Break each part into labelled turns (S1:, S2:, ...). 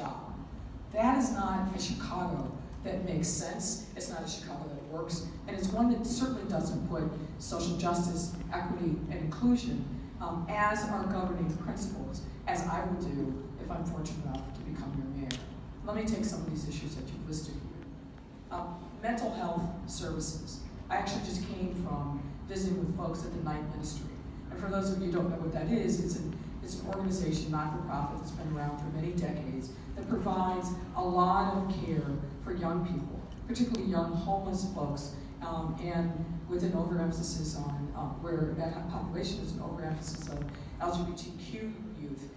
S1: job. That is not a Chicago that makes sense. It's not a Chicago that works. And it's one that certainly doesn't put social justice, equity, and inclusion as our governing principles, as I will do if I'm fortunate enough to become your mayor. Let me take some of these issues that you've listed here. Mental health services. I actually just came from visiting with folks at the Night Ministry. And for those of you who don't know what that is, it's an organization, not-for-profit, that's been around for many decades, that provides a lot of care for young people, particularly young homeless folks, and with an overemphasis on where that population is an overemphasis of LGBTQ youth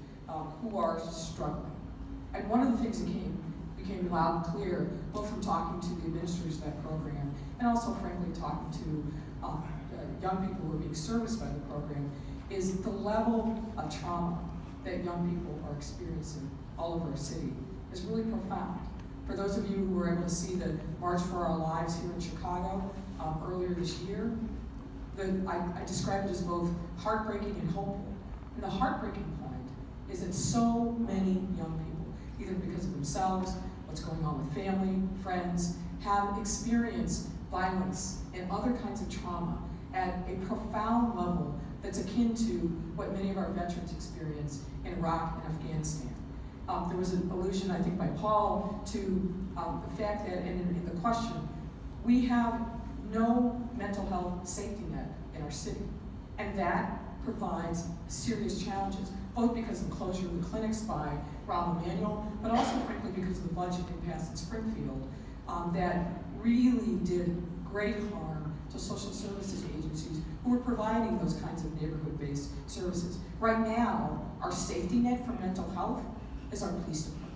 S1: who are struggling. And one of the things that became loud and clear, both from talking to the administrators of that program and also, frankly, talking to young people who are being serviced by the program, is the level of trauma that young people are experiencing all over our city is really profound. For those of you who were able to see the March for Our Lives here in Chicago earlier this year, I described it as both heartbreaking and hopeful. And the heartbreaking point is that so many young people, either because of themselves, what's going on with family, friends, have experienced violence and other kinds of trauma at a profound level that's akin to what many of our veterans experience in Iraq and Afghanistan. There was an allusion, I think, by Paul to the fact that, and in the question, we have no mental health safety net in our city. And that provides serious challenges, both because of the closure of the clinics by Rahm Emanuel, but also, frankly, because of the budget impasse in Springfield that really did great harm to social services agencies who were providing those kinds of neighborhood-based services. Right now, our safety net for mental health is our police department.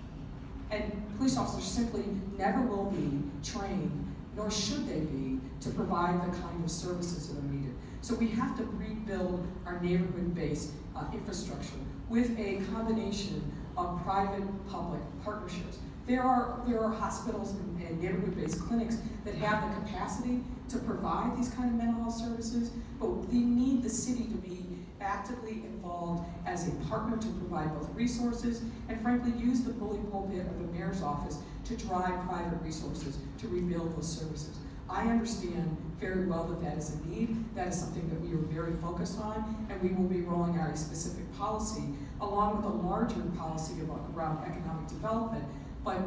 S1: And police officers simply never will be trained, nor should they be, to provide the kind of services that are needed. So we have to rebuild our neighborhood-based infrastructure with a combination of private-public partnerships. There are hospitals and neighborhood-based clinics that have the capacity to provide these kind of mental health services, but they need the city to be actively involved as a partner to provide both resources and, frankly, use the bully pulpit of the mayor's office to drive private resources to rebuild those services. I understand very well that that is a need. That is something that we are very focused on, and we will be rolling out a specific policy along with a larger policy around economic development, but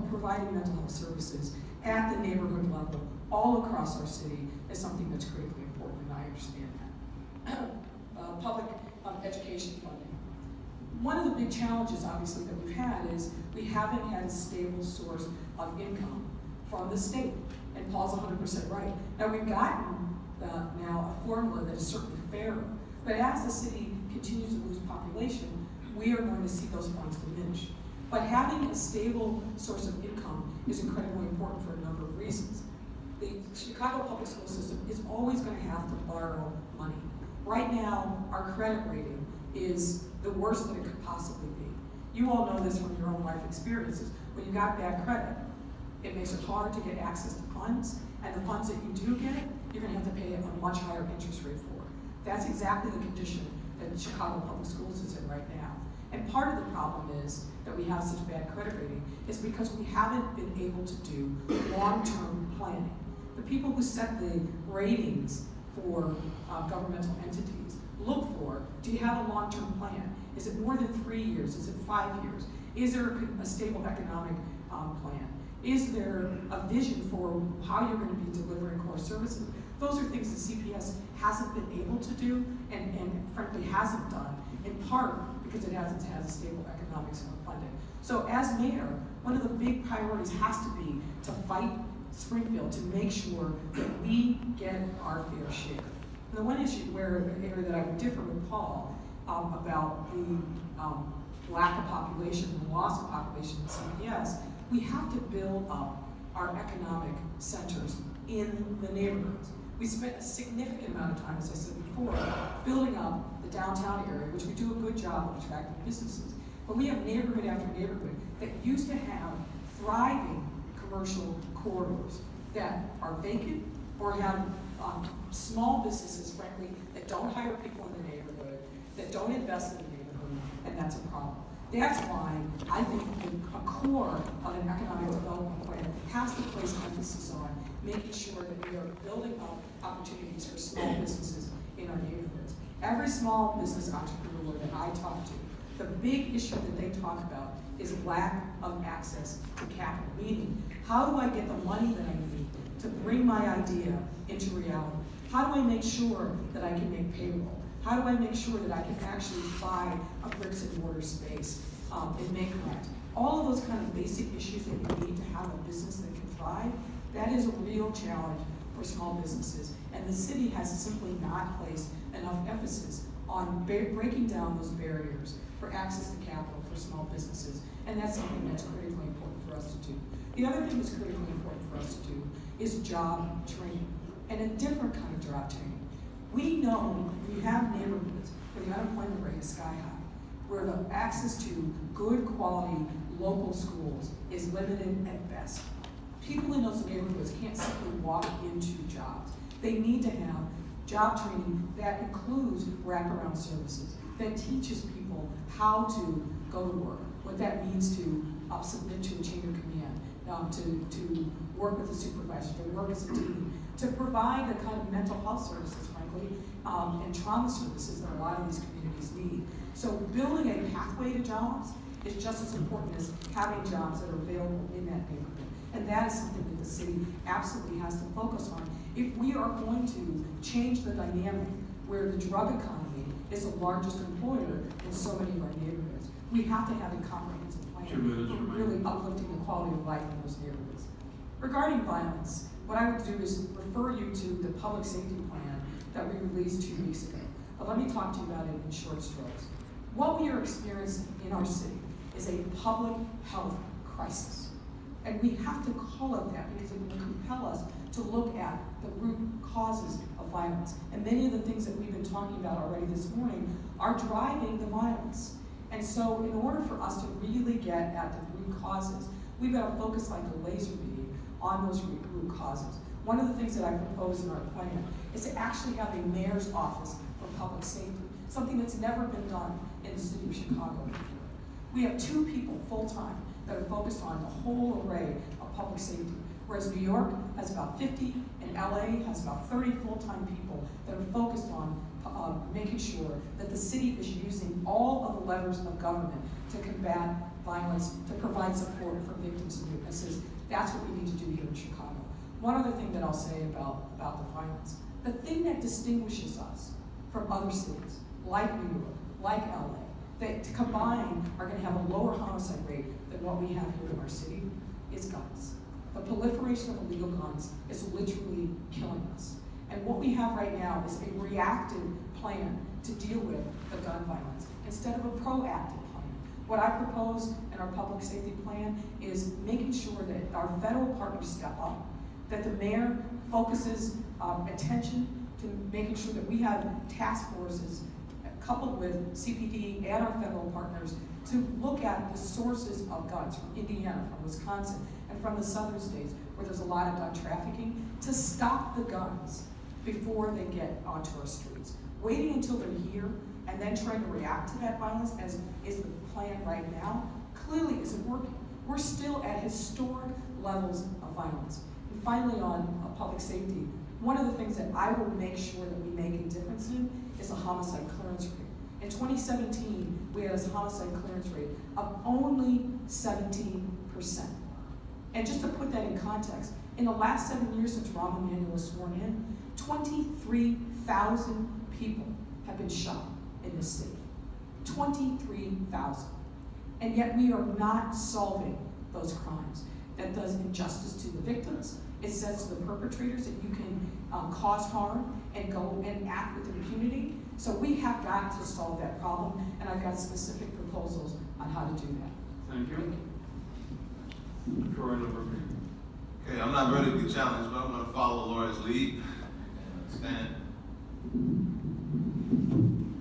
S1: providing mental health services at the neighborhood level all across our city is something that's critically important, and I understand that. Public education funding. One of the big challenges, obviously, that we've had is we haven't had a stable source of income from the state, and Paul's 100% right. Now, we've gotten now a formula that is certainly fairer, but as the city continues to lose population, we are going to see those funds diminish. But having a stable source of income is incredibly important for a number of reasons. The Chicago public school system is always going to have to borrow money. Right now, our credit rating is the worst that it could possibly be. You all know this from your own life experiences. When you got bad credit, it makes it hard to get access to funds, and the funds that you do get, you're going to have to pay a much higher interest rate for. That's exactly the condition that Chicago Public Schools is in right now. And part of the problem is that we have such bad credit rating is because we haven't been able to do long-term planning. The people who set the ratings for governmental entities look for, do you have a long-term plan? Is it more than 3 years? Is it 5 years? Is there a stable economic plan? Is there a vision for how you're going to be delivering core services? Those are things that CPS hasn't been able to do and frankly hasn't done, in part because it hasn't had a stable economic funding. So as mayor, one of the big priorities has to be to fight Springfield to make sure that we get our fair share. And the one issue area that I would differ with Paul about the lack of population, the loss of population in CPS, we have to build up our economic centers in the neighborhoods. We spent a significant amount of time, as I said before, building up the downtown area, which we do a good job of attracting businesses. But we have neighborhood after neighborhood that used to have thriving commercial corridors that are vacant or have small businesses, frankly, that don't hire people in the neighborhood, that don't invest in the neighborhood, and that's a problem. That's why I think the core of an economic development plan has to place emphasis on making sure that we are building up opportunities for small businesses in our neighborhoods. Every small business entrepreneur that I talk to, the big issue that they talk about is lack of access to capital, meaning how do I get the money that I need to bring my idea into reality? How do I make sure that I can make payroll? How do I make sure that I can actually buy a bricks and mortar space and make rent? All of those kind of basic issues that you need to have a business that can thrive, that is a real challenge for small businesses. And the city has simply not placed enough emphasis on breaking down those barriers for access to capital for small businesses. And that's something that's critically important for us to do. The other thing that's critically important for us to do is job training, and a different kind of job training. We know we have neighborhoods where the unemployment rate is sky high, where the access to good quality local schools is limited at best. People in those neighborhoods can't simply walk into jobs. They need to have job training that includes wraparound services, that teaches people how to go to work, what that means to submit to a chain of command, to work with a supervisor, to work as a team, to provide the kind of mental health services, frankly, and trauma services that a lot of these communities need. So building a pathway to jobs is just as important as having jobs that are available in that neighborhood. And that is something that the city absolutely has to focus on if we are going to change the dynamic where the drug economy is the largest employer in so many of our neighborhoods. We have to have a comprehensive plan for really uplifting the quality of life in those neighborhoods. Regarding violence, what I would do is refer you to the public safety plan that we released 2 weeks ago. But let me talk to you about it in short strokes. What we are experiencing in our city is a public health crisis. And we have to call it that because it will compel us to look at the root causes of violence. And many of the things that we've been talking about already this morning are driving the violence. And so in order for us to really get at the root causes, we've got to focus like a laser beam on those root causes. One of the things that I propose in our plan is to actually have a mayor's office for public safety, something that's never been done in the city of Chicago before. We have 2 people full-time that are focused on the whole array of public safety, whereas New York has about 50 and LA has about 30 full-time people that are focused on making sure that the city is using all of the levers of government to combat violence, to provide support for victims and witnesses. That's what we need to do here in Chicago. One other thing that I'll say about the violence, the thing that distinguishes us from other cities, like New York, like LA, that combined are going to have a lower homicide rate than what we have here in our city, is guns. The proliferation of illegal guns is literally killing us. And what we have right now is a reactive plan to deal with the gun violence instead of a proactive plan. What I propose in our public safety plan is making sure that our federal partners step up, that the mayor focuses attention to making sure that we have task forces coupled with CPD and our federal partners to look at the sources of guns from Indiana, from Wisconsin, and from the southern states where there's a lot of gun trafficking, to stop the guns before they get onto our streets. Waiting until they're here and then trying to react to that violence, as is the plan right now, clearly isn't working. We're still at historic levels of violence. And finally, on public safety, one of the things that I will make sure that we make a difference in is a homicide clearance rate. In 2017, we had a homicide clearance rate of only 17%. And just to put that in context, in the last 7 years since Rahm Emanuel was sworn in, 23,000 people have been shot in this city. 23,000. And yet we are not solving those crimes. That does injustice to the victims. It says to the perpetrators that you can cause harm and go and act with impunity. So we have got to solve that problem, and I've got specific proposals on how to do that.
S2: Thank you. Troy, number 3.
S3: Okay, I'm not ready to be challenged, but I'm going to follow Laura's lead. Stand.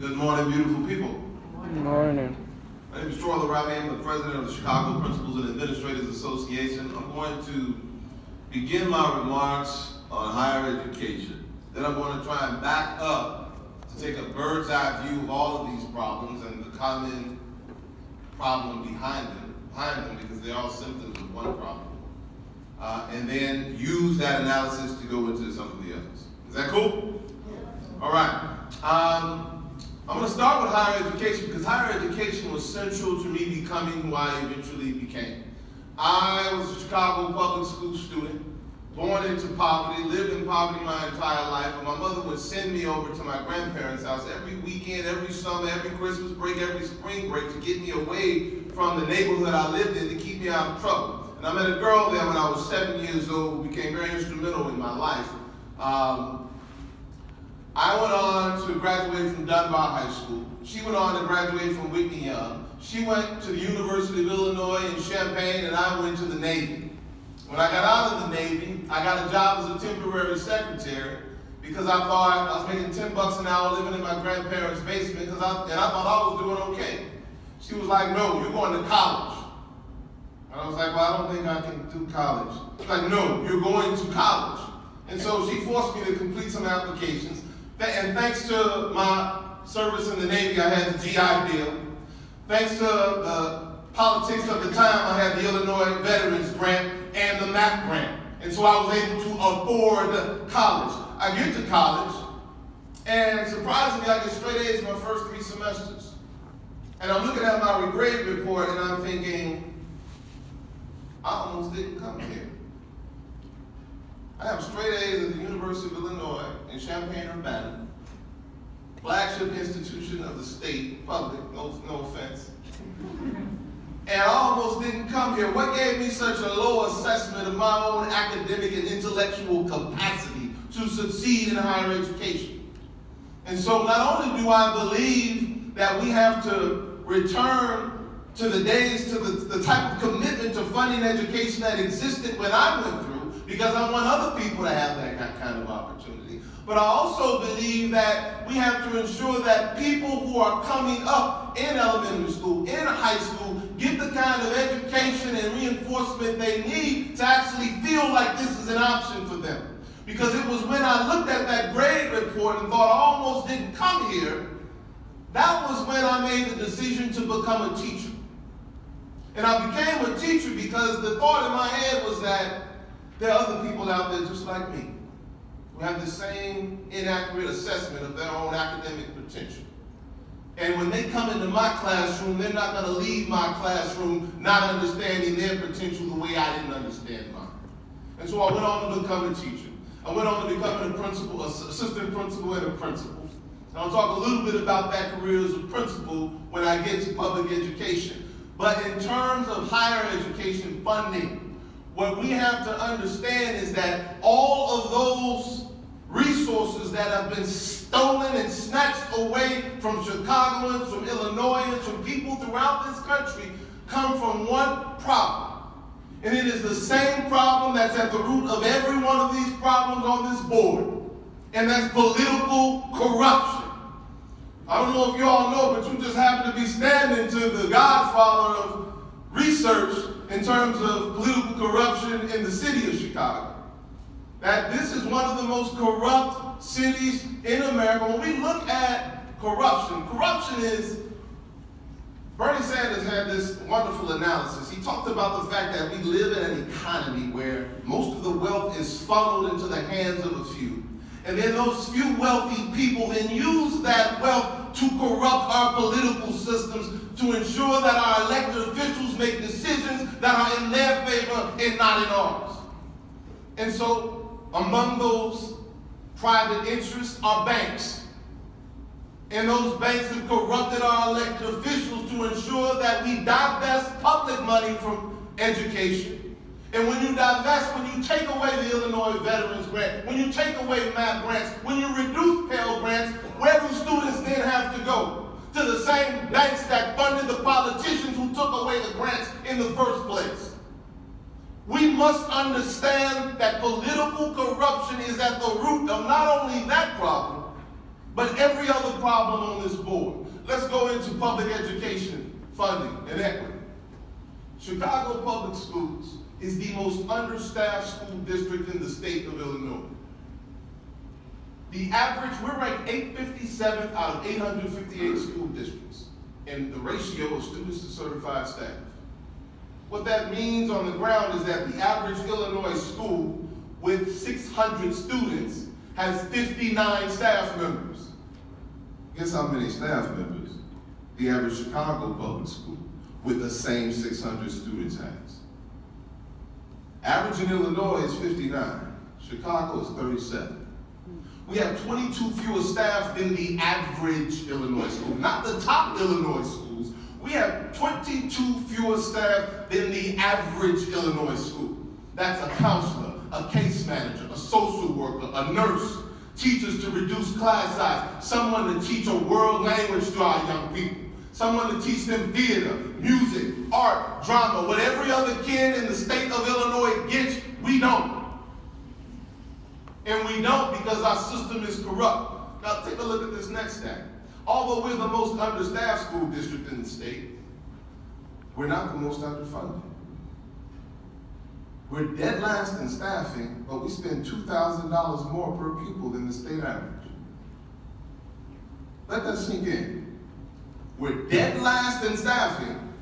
S3: Good morning, beautiful people.
S4: Good morning.
S3: My name is Troy LaRavi. I'm the president of the Chicago Principals and Administrators Association. I'm going to begin my remarks on higher education. Then I'm going to try and back up to take a bird's eye view of all of these problems and the common problem behind them. behind them because they're all symptoms of one problem. And then use that analysis to go into some of the others. Is that cool? All right. I'm going to start with higher education because higher education was central to me becoming who I eventually became. I was a Chicago public school student, born into poverty, lived in poverty my entire life, and my mother would send me over to my grandparents' house every weekend, every summer, every Christmas break, every spring break to get me away from the neighborhood I lived in to keep me out of trouble. And I met a girl there when I was 7 years old who became very instrumental in my life. I went on to graduate from Dunbar High School. She went on to graduate from Whitney Young. She went to the University of Illinois in Champaign, and I went to the Navy. When I got out of the Navy, I got a job as a temporary secretary because I thought I was making $10 an hour living in my grandparents' basement and I thought I was doing okay. She was like, no, you're going to college. And I was like, well, I don't think I can do college. She's like, no, you're going to college. And so she forced me to complete some applications. And thanks to my service in the Navy, I had the GI Bill. Thanks to the politics of the time, I had the Illinois Veterans Grant and the MAP grant. And so I was able to afford college. I get to college, and surprisingly, I get straight A's in my first 3 semesters. And I'm looking at my grade report, and I'm thinking, I almost didn't come here. I have straight A's at the University of Illinois in Champaign-Urbana, flagship institution of the state, public, no offense. And I almost didn't come here. What gave me such a low assessment of my own academic and intellectual capacity to succeed in higher education? And so not only do I believe that we have to return to the days, to the type of commitment to funding education that existed when I went through, because I want other people to have that kind of opportunity. But I also believe that we have to ensure that people who are coming up in elementary school, in high school, get the kind of education and reinforcement they need to actually feel like this is an option for them. Because it was when I looked at that grade report and thought I almost didn't come here, that was when I made the decision to become a teacher. And I became a teacher because the thought in my head was that there are other people out there just like me who have the same inaccurate assessment of their own academic potential. And when they come into my classroom, they're not going to leave my classroom not understanding their potential the way I didn't understand mine. And so I went on to become a teacher. I went on to become a principal, assistant principal, and a principal. And I'll talk a little bit about that career as a principal when I get to public education. But in terms of higher education funding, what we have to understand is that all of those resources that have been stolen and snatched away from Chicagoans, from Illinoisans, from people throughout this country come from one problem. And it is the same problem that's at the root of every one of these problems on this board. And that's political corruption. I don't know if you all know, but you just happen to be standing to the godfather of research in terms of political corruption in the city of Chicago. That this is one of the most corrupt cities in America. When we look at corruption is, Bernie Sanders had this wonderful analysis. He talked about the fact that we live in an economy where most of the wealth is funneled into the hands of a few. And then those few wealthy people then use that wealth to corrupt our political systems to ensure that our elected officials make decisions that are in their favor and not in ours. And so among those private interests are banks. And those banks have corrupted our elected officials to ensure that we divest public money from education. And when you divest, when you take away the Illinois Veterans Grant, when you take away MAP grants, when you reduce Pell grants, where do students then have to go? To the same banks that funded the politicians who took away the grants in the first place. We must understand that political corruption is at the root of not only that problem, but every other problem on this board. Let's go into public education funding and equity. Chicago Public Schools is the most understaffed school district in the state of Illinois. The average, we're ranked 857th out of 858 school districts in the ratio of students to certified staff. What that means on the ground is that the average Illinois school with 600 students has 59 staff members. Guess how many staff members the average Chicago public school with the same 600 students has? Average in Illinois is 59. Chicago is 37. We have 22 fewer staff than the average Illinois school, not the top Illinois schools. We have 22 fewer staff than the average Illinois school. That's a counselor, a case manager, a social worker, a nurse, teachers to reduce class size, someone to teach a world language to our young people, someone to teach them theater, music, art, drama, what every other kid in the state of Illinois gets, we don't. And we don't because our system is corrupt. Now take a look at this next stat. Although we're the most understaffed school district in the state, we're not the most underfunded. We're dead last in staffing, but we spend $2,000 more per pupil than the state average. Let that sink in. We're dead last in staffing,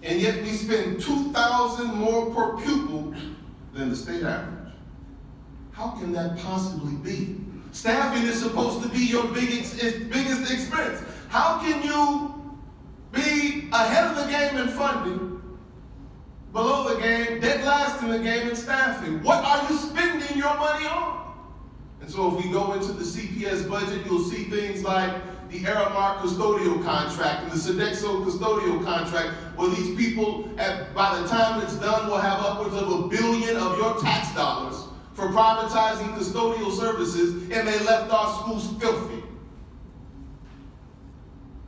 S3: and yet we spend $2,000 more per pupil than the state average. How can that possibly be? Staffing is supposed to be your biggest expense. How can you be ahead of the game in funding, below the game, dead last in the game in staffing? What are you spending your money on? And so if we go into the CPS budget, you'll see things like the Aramark custodial contract and the Sodexo custodial contract, where these people, by the time it's done, will have upwards of $1 billion of your tax dollars for privatizing custodial services, and they left our schools filthy.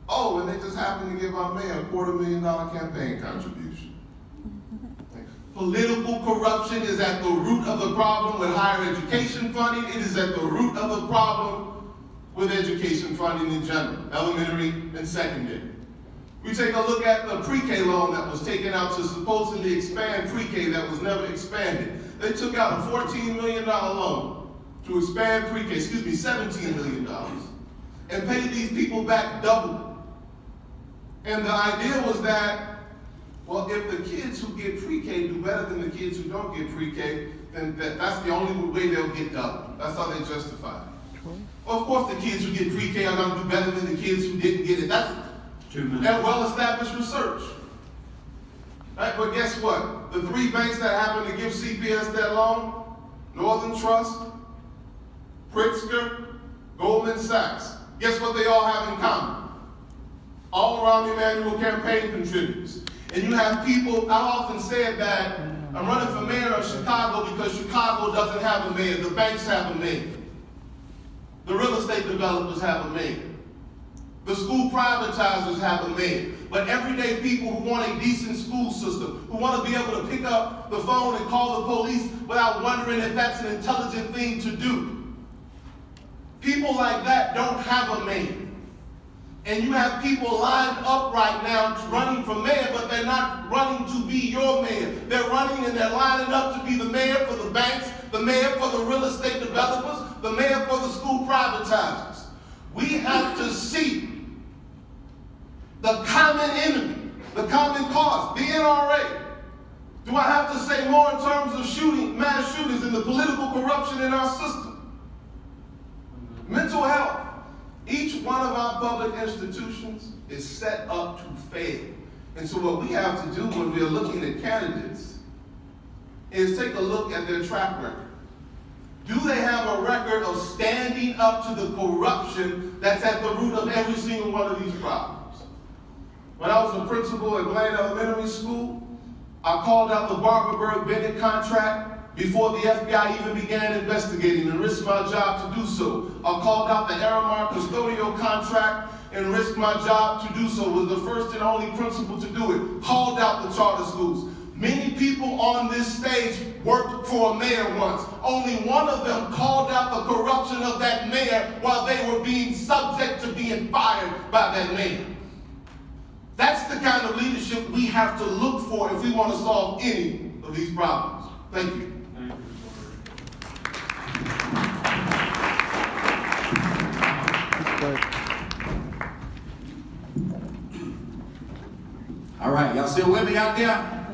S3: Oh, and they just happened to give our mayor a $250,000 campaign contribution. Political corruption is at the root of the problem with higher education funding. It is at the root of the problem with education funding in general, elementary and secondary. We take a look at the pre-K loan that was taken out to supposedly expand pre-K that was never expanded. They took out a $14 million loan to expand pre-K, $17 million, and paid these people back double. And the idea was that, well, if the kids who get pre-K do better than the kids who don't get pre-K, then that's the only way they'll get double. That's how they justify it. Well, of course the kids who get pre-K are going to do better than the kids who didn't get it. That's well-established research. Right? But guess what? The three banks that happen to give CPS that loan, Northern Trust, Pritzker, Goldman Sachs, guess what they all have in common? All around the Emmanuel campaign contributors. And you have people, I often said that I'm running for mayor of Chicago because Chicago doesn't have a mayor. The banks have a mayor. The real estate developers have a mayor. The school privatizers have a mayor. But everyday people who want a decent school system, who want to be able to pick up the phone and call the police without wondering if that's an intelligent thing to do. People like that don't have a mayor. And you have people lined up right now running for mayor, but they're not running to be your mayor. They're running and they're lining up to be the mayor for the banks, the mayor for the real estate developers, the mayor for the school privatizers. We have to see the common enemy, the common cause, the NRA. Do I have to say more in terms of mass shootings and the political corruption in our system? Mental health. Each one of our public institutions is set up to fail. And so what we have to do when we are looking at candidates is take a look at their track record. Do they have a record of standing up to the corruption that's at the root of every single one of these problems? When I was a principal at Blaine Elementary School, I called out the Barbara Byrd-Bennett contract before the FBI even began investigating and risked my job to do so. I called out the Aramark custodial contract and risked my job to do so. Was the first and only principal to do it. Called out the charter schools. Many people on this stage worked for a mayor once. Only one of them called out the corruption of that mayor while they were being subject to being fired by that mayor. That's the kind of leadership we have to look for if we want to solve any of these problems. Thank you.
S4: All right, y'all still with me out there?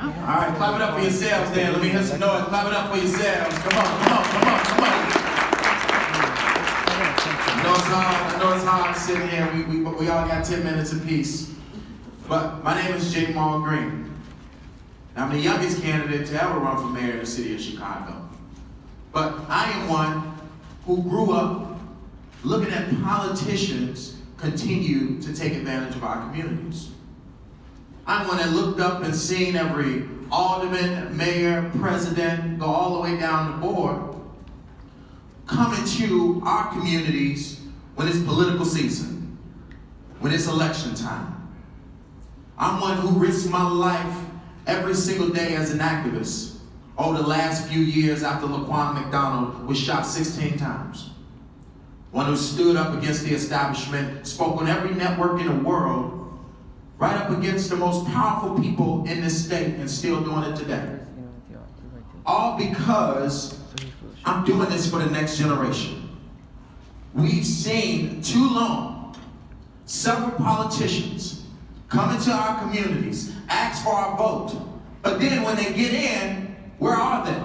S4: All right, clap it up for yourselves then. Let me hear some noise. Clap it up for yourselves. Come on, come on, come on, come on. I know it's hard sitting here. We all got 10 minutes apiece. But my name is J. Maul Green. I'm the youngest candidate to ever run for mayor in the city of Chicago. But I am one who grew up looking at politicians continue to take advantage of our communities. I'm one that looked up and seen every alderman, mayor, president, go all the way down the board, come into our communities when it's political season, when it's election time. I'm one who risks my life every single day as an activist over the last few years after Laquan McDonald was shot 16 times. One who stood up against the establishment, spoke on every network in the world, right up against the most powerful people in this state, and still doing it today. All because I'm doing this for the next generation. We've seen too long several politicians come into our communities, ask for our vote, but then when they get in, where are they?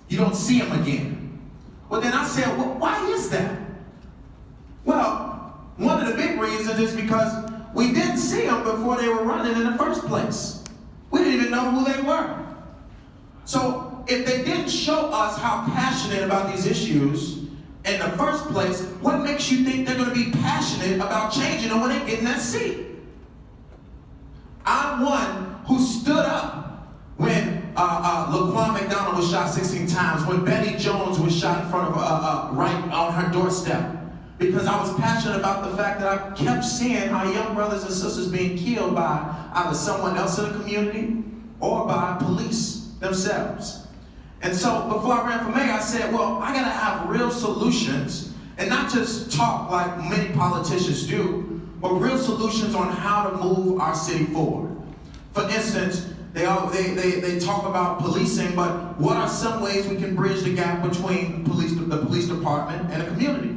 S4: You don't see them again. Well, then I said, well, why is that? Well, one of the big reasons is because we didn't see them before they were running in the first place. We didn't even know who they were. So if they didn't show us how passionate about these issues in the first place, what makes you think they're going to be passionate about changing them when they get in that seat? I'm one who stood up when Laquan McDonald was shot 16 times, when Betty Jones was shot in front of right on her doorstep. Because I was passionate about the fact that I kept seeing our young brothers and sisters being killed by either someone else in the community or by police themselves. And so before I ran for mayor, I said, well, I gotta have real solutions and not just talk like many politicians do, but real solutions on how to move our city forward. For instance, they talk about policing, but what are some ways we can bridge the gap between the police department and the community?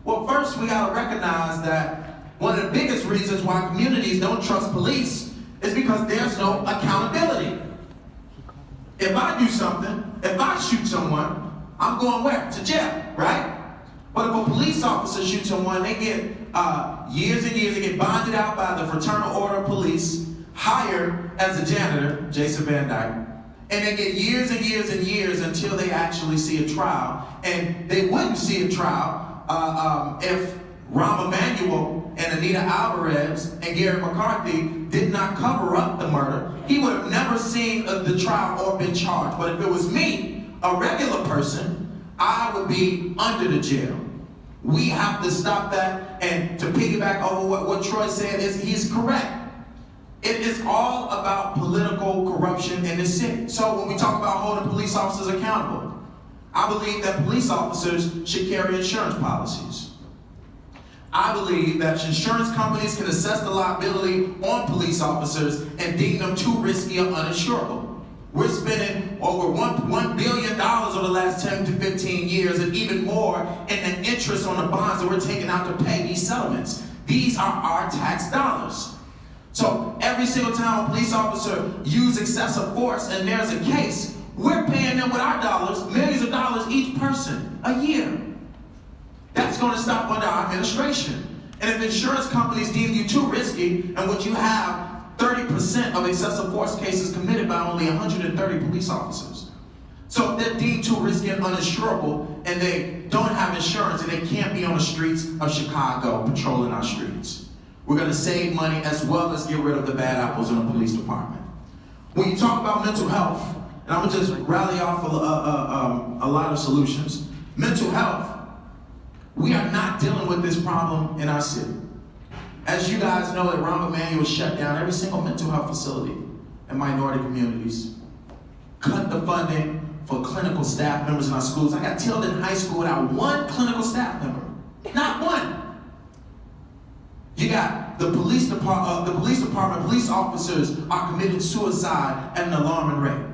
S4: Well, first we gotta recognize that one of the biggest reasons why communities don't trust police is because there's no accountability. If I do something, if I shoot someone, I'm going where? To jail, right? But if a police officer shoots someone, they get years and years, they get bonded out by the Fraternal Order of Police, hired as a janitor, Jason Van Dyke, and they get years and years and years until they actually see a trial. And they wouldn't see a trial if Rahm Emanuel and Anita Alvarez and Gary McCarthy did not cover up the murder. He would have never seen the trial or been charged. But if it was me, a regular person, I would be under the jail. We have to stop that, and to piggyback over what Troy said, he's correct. It is all about political corruption in this city. So when we talk about holding police officers accountable, I believe that police officers should carry insurance policies. I believe that insurance companies can assess the liability on police officers and deem them too risky or uninsurable. We're spending over $1 billion over the last 10 to 15 years, and even more in the interest on the bonds that we're taking out to pay these settlements. These are our tax dollars. So every single time a police officer uses excessive force and there's a case, we're paying them with our dollars, millions of dollars each person a year. That's going to stop under our administration. And if insurance companies deem you too risky, and what you have 30% of excessive force cases committed by only 130 police officers. So if they're deemed too risky and uninsurable, and they don't have insurance, and they can't be on the streets of Chicago patrolling our streets, we're going to save money as well as get rid of the bad apples in the police department. When you talk about mental health, and I'm going to just rally off a lot of solutions. Mental health, we are not dealing with this problem in our city. As you guys know, that Rahm Emanuel shut down every single mental health facility in minority communities, cut the funding for clinical staff members in our schools. I got Tilden High School without one clinical staff member, not one. You got the police department, police officers are committing suicide at an alarming rate.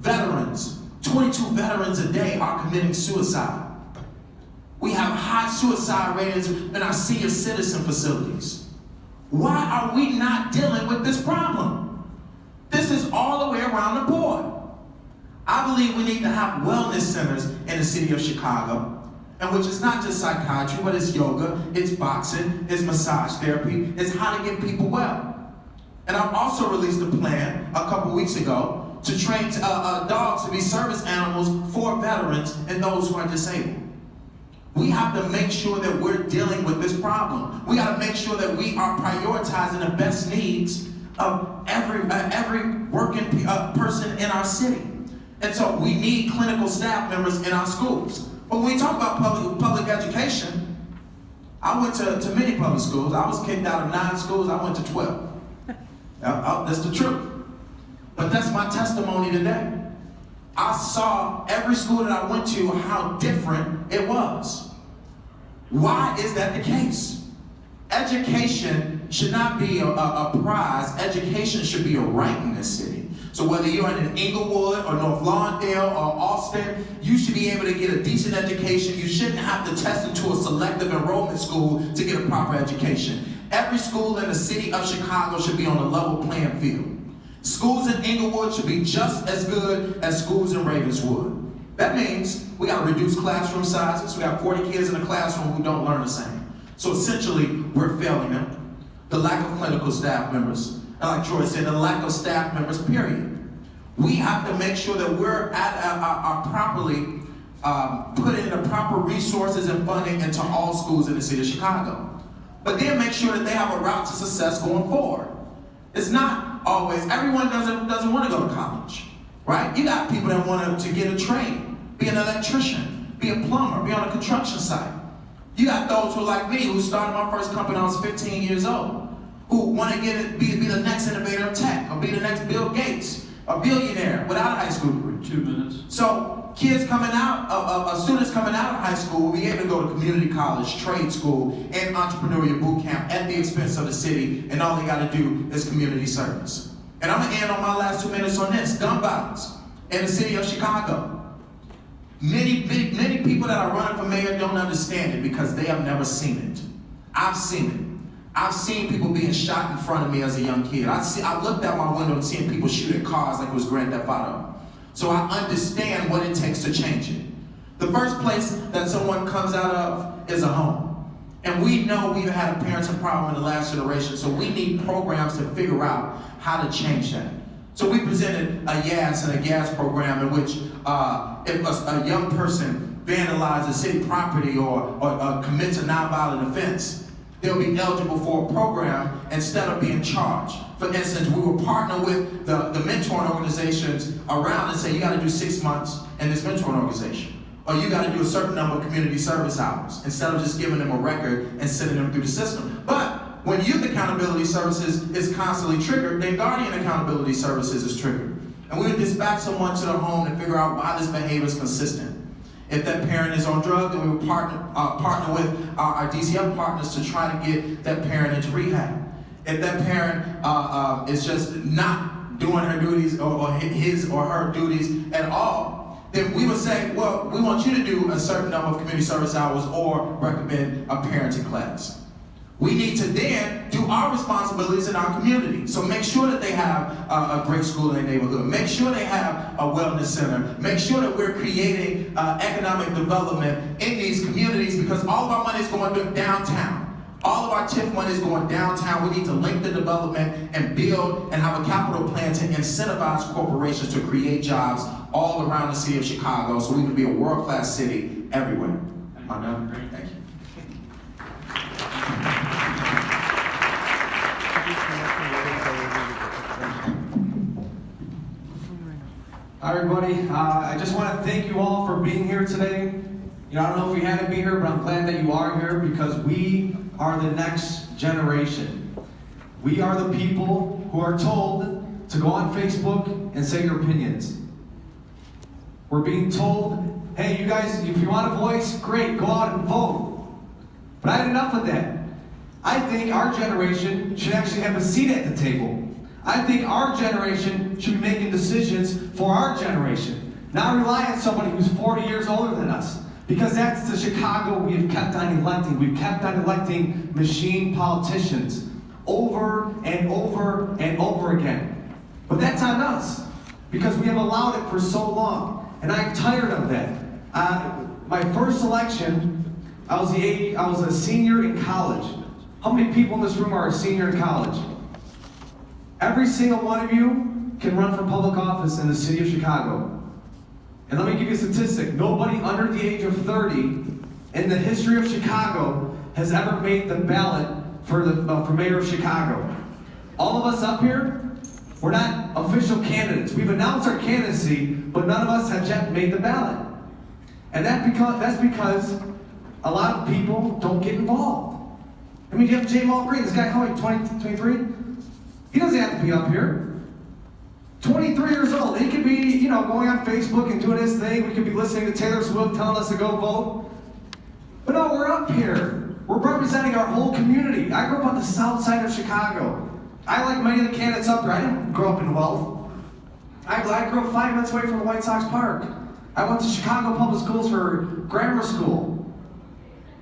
S4: Veterans, 22 veterans a day are committing suicide. We have high suicide rates in our senior citizen facilities. Why are we not dealing with this problem? This is all the way around the board. I believe we need to have wellness centers in the city of Chicago, and which is not just psychiatry, but it's yoga, it's boxing, it's massage therapy, it's how to get people well. And I've also released a plan a couple weeks ago to train dogs to be service animals for veterans and those who are disabled. We have to make sure that we're dealing with this problem. We got to make sure that we are prioritizing the best needs of every working person in our city. And so we need clinical staff members in our schools. But when we talk about public education, I went to many public schools. I was kicked out of 9 schools. I went to 12. That's the truth. But that's my testimony today. I saw every school that I went to how different it was. Why is that the case? Education should not be a prize. Education should be a right in this city. So whether you're in Inglewood or North Lawndale or Austin, you should be able to get a decent education. You shouldn't have to test into a selective enrollment school to get a proper education. Every school in the city of Chicago should be on a level playing field. Schools in Inglewood should be just as good as schools in Ravenswood. That means we got to reduce classroom sizes. We have 40 kids in a classroom who don't learn the same. So essentially, we're failing them. The lack of clinical staff members, and like Troy said, the lack of staff members, period. We have to make sure that we're properly putting the proper resources and funding into all schools in the city of Chicago. But then make sure that they have a route to success going forward. It's not always, everyone doesn't want to go to college, right? You got people that want to get a trade, be an electrician, be a plumber, be on a construction site. You got those who are like me, who started my first company when I was 15 years old, who want to be the next innovator of tech, or be the next Bill Gates, a billionaire without a high school degree.
S2: 2 minutes.
S4: So kids coming out, students coming out of high school will be able to go to community college, trade school, and entrepreneurial boot camp at the expense of the city, and all they got to do is community service. And I'm going to end on my last 2 minutes on this. Gun violence in the city of Chicago. Many people that are running for mayor don't understand it because they have never seen it. I've seen it. I've seen people being shot in front of me as a young kid. I looked out my window and seen people shoot at cars like it was Grand Theft Auto. So I understand what it takes to change it. The first place that someone comes out of is a home. And we know we've had a parenting problem in the last generation, so we need programs to figure out how to change that. So we presented a YAS and a GAS program in which if a young person vandalizes city property or commits a nonviolent offense, they'll be eligible for a program instead of being charged. For instance, we will partner with the mentoring organizations around and say, you got to do 6 months in this mentoring organization. Or you got to do a certain number of community service hours instead of just giving them a record and sending them through the system. But when youth accountability services is constantly triggered, then guardian accountability services is triggered. And we would dispatch someone to their home to figure out why this behavior is consistent. If that parent is on drugs, then we would partner with our DCF partners to try to get that parent into rehab. If that parent is just not doing her duties or his or her duties at all, then we would say, well, we want you to do a certain number of community service hours or recommend a parenting class. We need to then do our responsibilities in our community. So make sure that they have a great school in their neighborhood. Make sure they have a wellness center. Make sure that we're creating economic development in these communities because all of our money is going to downtown. All of our TIF money is going downtown. We need to link the development and build and have a capital plan to incentivize corporations to create jobs all around the city of Chicago so we can be a world-class city everywhere. Thank you.
S5: Hi everybody, I just want to thank you all for being here today. You know, I don't know if we had to be here, but I'm glad that you are here because we are the next generation. We are the people who are told to go on Facebook and say your opinions. We're being told, hey, you guys, if you want a voice, great, go out and vote. But I had enough of that. I think our generation should actually have a seat at the table. I think our generation should be making decisions for our generation, not rely on somebody who's 40 years older than us. Because that's the Chicago we have kept on electing. We've kept on electing machine politicians over and over and over again. But that's on us. because we have allowed it for so long. And I'm tired of that. My first election, I was a senior in college. How many people in this room are a senior in college? Every single one of you can run for public office in the city of Chicago. And let me give you a statistic. Nobody under the age of 30 in the history of Chicago has ever made the ballot for mayor of Chicago. All of us up here, we're not official candidates. We've announced our candidacy, but none of us have yet made the ballot. And that's because a lot of people don't get involved. I mean, you have J. Mal Green, this guy, how old, 23? He doesn't have to be up here. 23 years old. He could be, going on Facebook and doing his thing. We could be listening to Taylor Swift telling us to go vote. But no, we're up here. We're representing our whole community. I grew up on the south side of Chicago. I, like many of the candidates up there, I didn't grow up in wealth. I grew up 5 minutes away from the White Sox Park. I went to Chicago Public Schools for grammar school.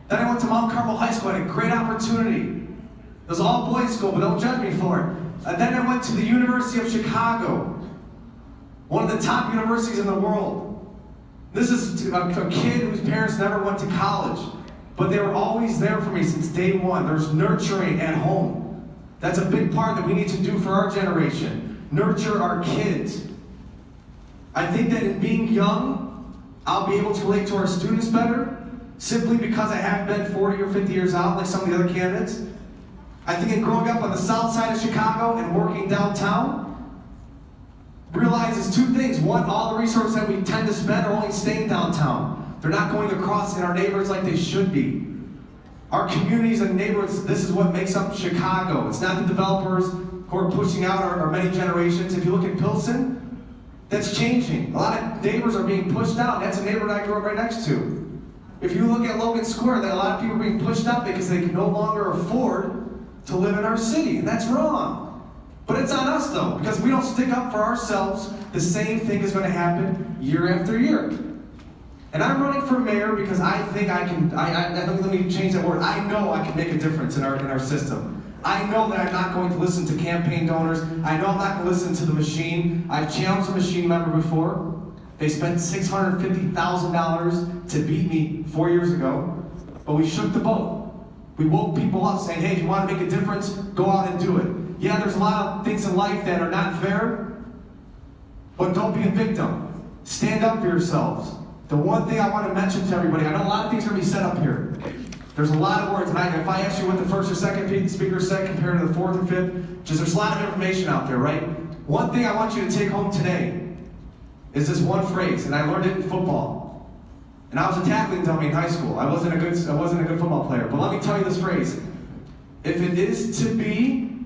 S5: Then I went to Mount Carmel High School. I had a great opportunity. It was all boys school, but don't judge me for it. Then I went to the University of Chicago, one of the top universities in the world. This is a kid whose parents never went to college, but they were always there for me since day one. There's nurturing at home. That's a big part that we need to do for our generation. Nurture our kids. I think that in being young, I'll be able to relate to our students better, simply because I haven't been 40 or 50 years out like some of the other candidates. I think in growing up on the south side of Chicago and working downtown, realizes two things. One, all the resources that we tend to spend are only staying downtown. They're not going across in our neighborhoods like they should be. Our communities and neighborhoods, this is what makes up Chicago. It's not the developers who are pushing out our many generations. If you look at Pilsen, that's changing. A lot of neighbors are being pushed out. That's a neighborhood I grew up right next to. If you look at Logan Square, that a lot of people are being pushed out because they can no longer afford to live in our city, and that's wrong. But it's on us though, because we don't stick up for ourselves, the same thing is going to happen year after year. And I'm running for mayor because I think I can, let me change that word, I know I can make a difference in our system. I know that I'm not going to listen to campaign donors. I know I'm not going to listen to the machine. I've challenged a machine member before. They spent $650,000 to beat me 4 years ago, but we shook the boat. We woke people up saying, hey, if you want to make a difference, go out and do it. Yeah, there's a lot of things in life that are not fair, but don't be a victim. Stand up for yourselves. The one thing I want to mention to everybody, I know a lot of things are going to be said up here. There's a lot of words, and if I ask you what the first or second speaker said compared to the fourth and fifth, there's a lot of information out there, right? One thing I want you to take home today is this one phrase, and I learned it in football. And I was a tackling dummy in high school. I wasn't a good football player. But let me tell you this phrase. If it is to be,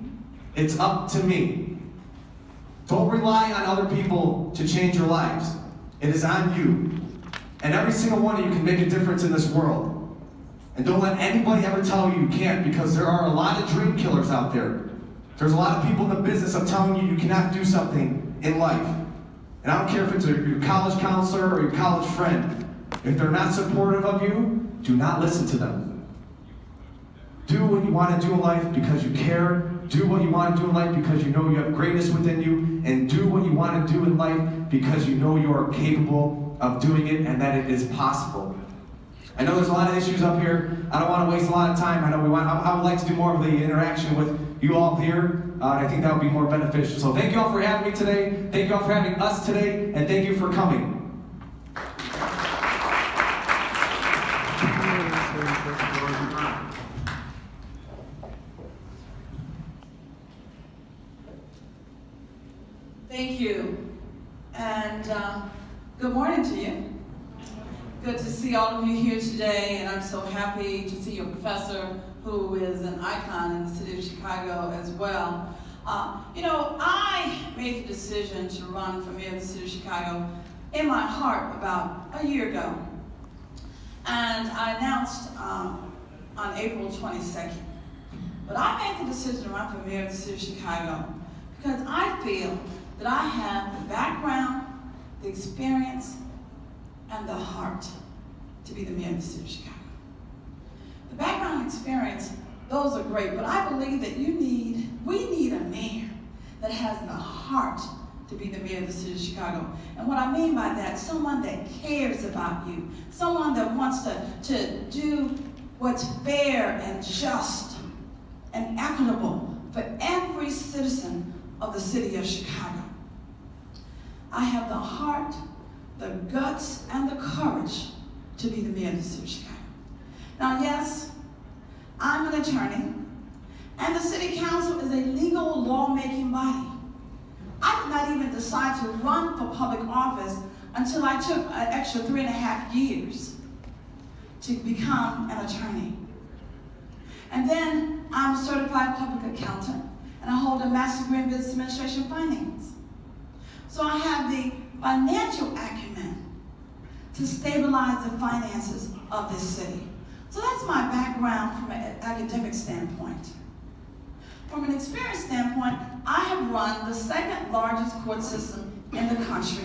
S5: it's up to me. Don't rely on other people to change your lives. It is on you. And every single one of you can make a difference in this world. And don't let anybody ever tell you you can't, because there are a lot of dream killers out there. There's a lot of people in the business of telling you you cannot do something in life. And I don't care if it's your college counselor or your college friend. If they're not supportive of you, do not listen to them. Do what you want to do in life because you care. Do what you want to do in life because you know you have greatness within you. And do what you want to do in life because you know you are capable of doing it and that it is possible. I know there's a lot of issues up here. I don't want to waste a lot of time. I know I would like to do more of the interaction with you all here. And I think that would be more beneficial. So thank you all for having me today. Thank you all for having us today. And thank you for coming.
S6: Thank you. And good morning to you. Good to see all of you here today, and I'm so happy to see your professor, who is an icon in the city of Chicago as well. I made the decision to run for mayor of the city of Chicago in my heart about a year ago. And I announced on April 22nd. But I made the decision to run for mayor of the city of Chicago because I feel that I have the background, the experience, and the heart to be the mayor of the city of Chicago. The background and experience, those are great, but I believe that we need a mayor that has the heart to be the mayor of the city of Chicago. And what I mean by that, someone that cares about you, someone that wants to do what's fair and just and equitable for every citizen of the city of Chicago. I have the heart, the guts, and the courage to be the mayor of the city of Chicago. Now, yes, I'm an attorney, and the city council is a legal lawmaking body. I did not even decide to run for public office until I took an extra 3.5 years to become an attorney. And then I'm a certified public accountant, and I hold a master's degree in business administration and finance. So I have the financial acumen to stabilize the finances of this city. So that's my background from an academic standpoint. From an experience standpoint, I have run the second largest court system in the country,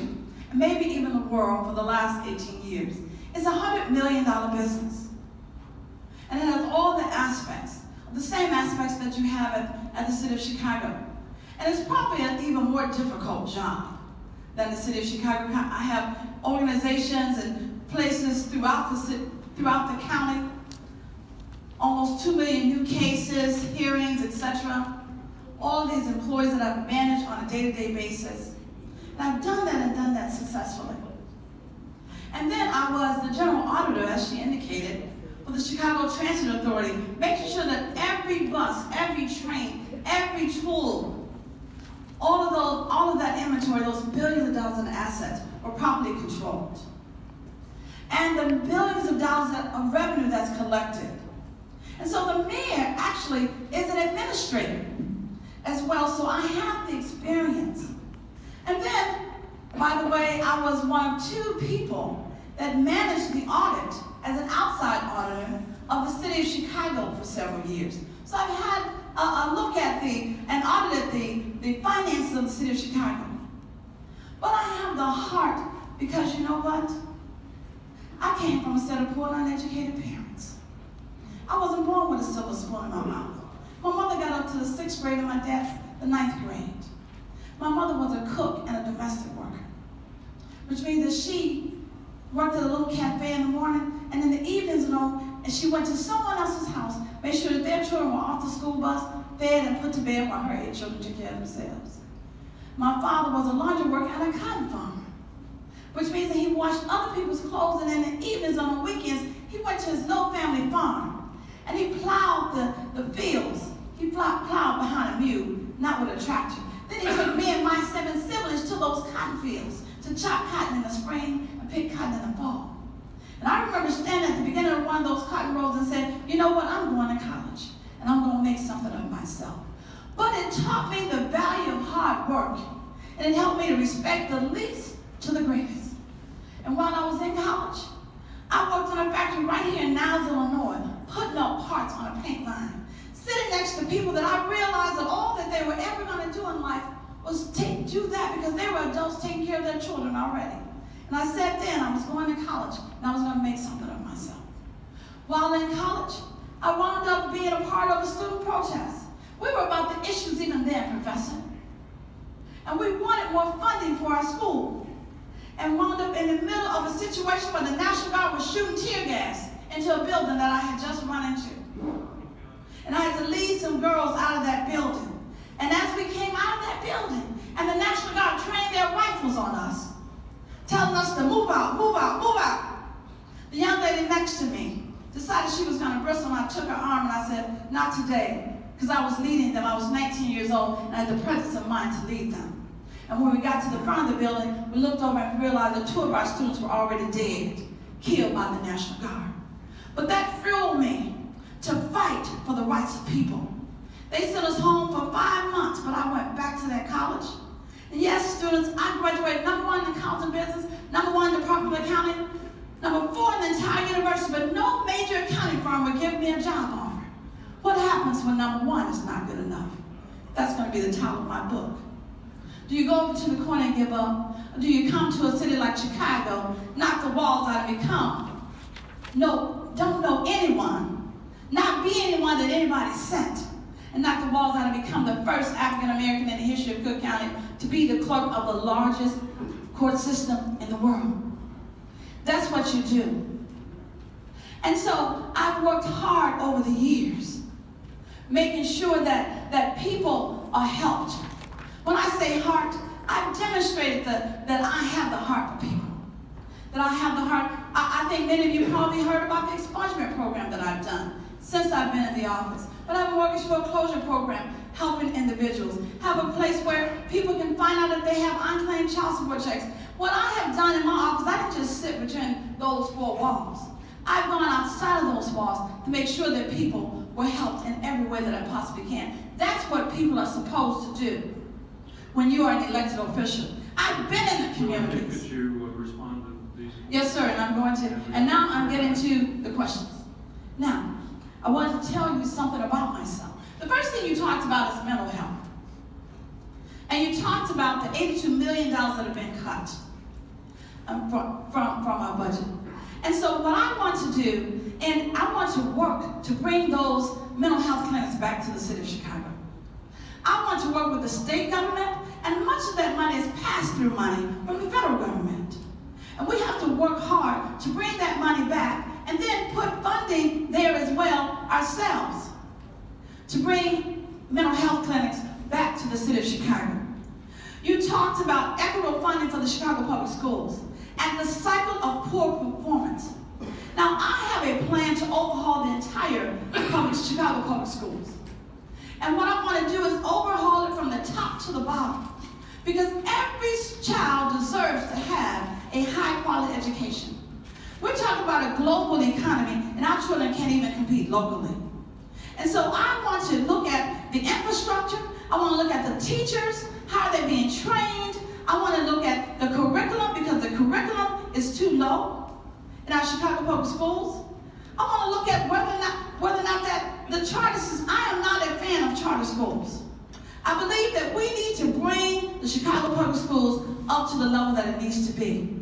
S6: and maybe even the world, for the last 18 years. It's a $100 million business. And it has all the aspects, the same aspects that you have at the city of Chicago. And it's probably an even more difficult job than the city of Chicago. I have organizations and places throughout the county, almost 2 million new cases, hearings, etc. All of these employees that I've managed on a day-to-day basis. And I've done that successfully. And then I was the general auditor, as she indicated, for the Chicago Transit Authority, making sure that every bus, every train, every tool, all of that inventory, those billions of dollars in assets, were properly controlled. And the billions of dollars of revenue that's collected. And so the mayor actually is an administrator as well, so I have the experience. And then, by the way, I was one of 2 people that managed the audit as an outside auditor of the city of Chicago for several years. So I've had a look at and audited the finances of the city of Chicago. But I have the heart because you know what? I came from a set of poor and uneducated parents. I wasn't born with a silver spoon in my mouth. My mother got up to the 6th grade and my dad the 9th grade. My mother was a cook and a domestic worker, which means that she worked at a little cafe in the morning, and in the evenings, and she went to someone else's house, made sure that their children were off the school bus, fed, and put to bed while her 8 children took care of themselves. My father was a laundry worker and a cotton farmer, which means that he washed other people's clothes, and in the evenings, on the weekends, he went to his little family farm, and he plowed the fields. He plowed behind a mule, not with a tractor. Then he took me and my 7 siblings to those cotton fields to chop cotton in the spring and pick cotton in the fall. And I remember standing at the beginning of one of those cotton rows and saying, you know what, I'm going to college, and I'm going to make something of myself. But it taught me the value of hard work, and it helped me to respect the least to the greatest. And while I was in college, I worked in a factory right here in Niles, Illinois, putting up parts on a paint line, sitting next to people that I realized that all that they were ever going to do in life was do that because they were adults taking care of their children already. And I said then I was going to college and I was going to make something of myself. While in college, I wound up being a part of a student protest. We were about the issues even then, Professor. And we wanted more funding for our school. And wound up in the middle of a situation where the National Guard was shooting tear gas into a building that I had just run into. And I had to lead some girls out of that building. And as we came out of that building, and the National Guard trained their rifles on us, telling us to move out, move out, move out. The young lady next to me decided she was going to bristle, and I took her arm and I said, not today, because I was leading them. I was 19 years old and I had the presence of mind to lead them. And when we got to the front of the building, we looked over and realized that 2 of our students were already dead, killed by the National Guard. But that fueled me to fight for the rights of people. They sent us home for 5 months, but I went back to that college. And yes, students, I graduated #1 in accounting business, #1 in Department of Accounting, #4 in the entire university, but no major accounting firm would give me a job offer. What happens when #1 is not good enough? That's going to be the title of my book. Do you go over to the corner and give up? Or do you come to a city like Chicago, knock the walls out and become? No, don't know anyone, not be anyone that anybody sent, and knock the walls out and become the first African American in the history of Cook County to be the clerk of the largest court system in the world. That's what you do. And so I've worked hard over the years, making sure that people are helped. When I say heart, I've demonstrated that I have the heart for people. That I have the heart. I think many of you probably heard about the expungement program that I've done since I've been in the office. But I have a mortgage foreclosure program helping individuals have a place where people can find out if they have unclaimed child support checks. What I have done in my office, I didn't just sit between those four walls. I've gone outside of those walls to make sure that people were helped in every way that I possibly can. That's what people are supposed to do when you are an elected official. I've been in the communities.
S2: Could you respond to these?
S6: Yes, sir, and I'm going to. And now I'm getting to the questions. Now, I wanted to tell you something about myself. The first thing you talked about is mental health. And you talked about the $82 million that have been cut from our budget. And so what I want to do, and I want to work to bring those mental health clinics back to the city of Chicago. I want to work with the state government, and much of that money is pass-through money from the federal government. And we have to work hard to bring that money back and then put funding there as well ourselves to bring mental health clinics back to the city of Chicago. You talked about equitable funding for the Chicago Public Schools and the cycle of poor performance. Now, I have a plan to overhaul the entire Chicago Public Schools. And what I want to do is overhaul it from the top to the bottom. Because every child deserves to have a high-quality education. We're talking about a global economy, and our children can't even compete locally. And so I want to look at the infrastructure. I want to look at the teachers, how they're being trained. I want to look at the curriculum, because the curriculum is too low in our Chicago Public Schools. I want to look at whether or not that the charter system. I am not a fan of charter schools. I believe that we need to bring the Chicago Public Schools up to the level that it needs to be.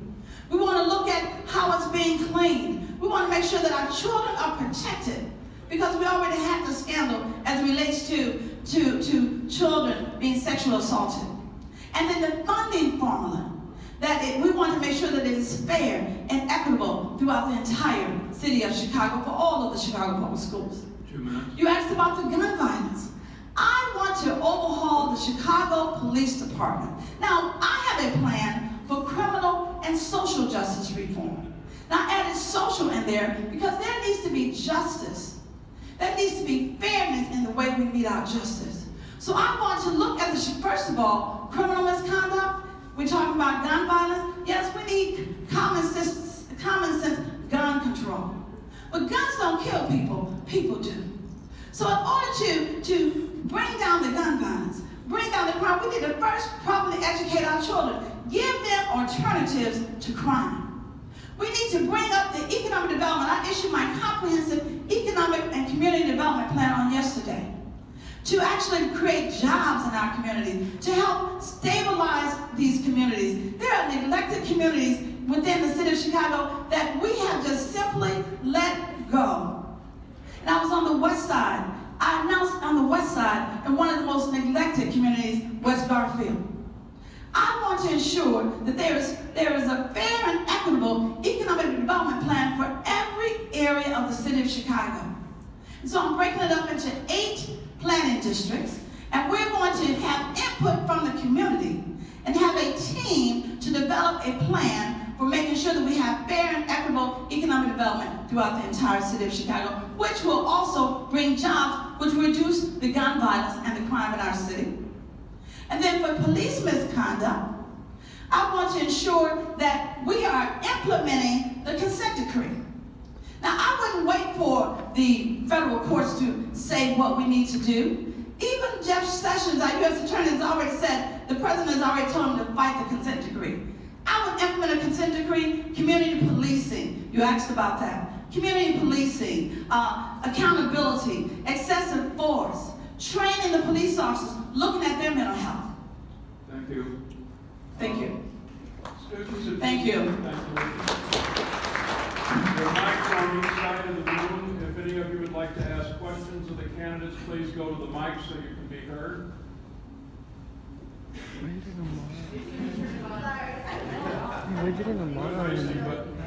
S6: We want to look at how it's being cleaned. We want to make sure that our children are protected, because we already had the scandal as it relates to children being sexually assaulted. And then the funding formula, we want to make sure that it is fair and equitable throughout the entire city of Chicago for all of the Chicago Public Schools.
S2: 2 minutes.
S6: You asked about the gun violence. I want to overhaul the Chicago Police Department. Now, I have a plan for criminal and social justice reform. Now, I added social in there because there needs to be justice. There needs to be fairness in the way we meet our justice. So I want to look at first of all, criminal misconduct. We're talking about gun violence. Yes, we need common sense gun control. But guns don't kill people, people do. So in order to bring down the gun violence, bring down the crime, we need to first properly educate our children, give them alternatives to crime. We need to bring up the economic development. I issued my comprehensive economic and community development plan on yesterday to actually create jobs in our community, to help stabilize these communities. There are neglected communities within the city of Chicago that we have just simply let go. And I was on the west side. I announced on the west side in one of the most neglected communities, West Garfield. I want to ensure that there is a fair and equitable economic development plan for every area of the city of Chicago. And so I'm breaking it up into 8 planning districts, and we're going to have input from the community and have a team to develop a plan for making sure that we have fair and equitable economic development throughout the entire city of Chicago, which will also bring jobs, which will reduce the gun violence and the crime in our city. And then for police misconduct, I want to ensure that we are implementing the consent decree. Now, I wouldn't wait for the federal courts to say what we need to do. Even Jeff Sessions, our U.S. Attorney, has already said, the president has already told him to fight the consent decree. I would implement a consent decree, community policing. You asked about that. Community policing, accountability, excessive force, training the police officers, looking at their mental health.
S2: Thank you.
S6: Thank you.
S2: Students, if
S6: Thank you.
S2: Thank you. There are mics on each side of the room. If any of you would like to ask questions of the candidates, please go to the mic so you can be heard. But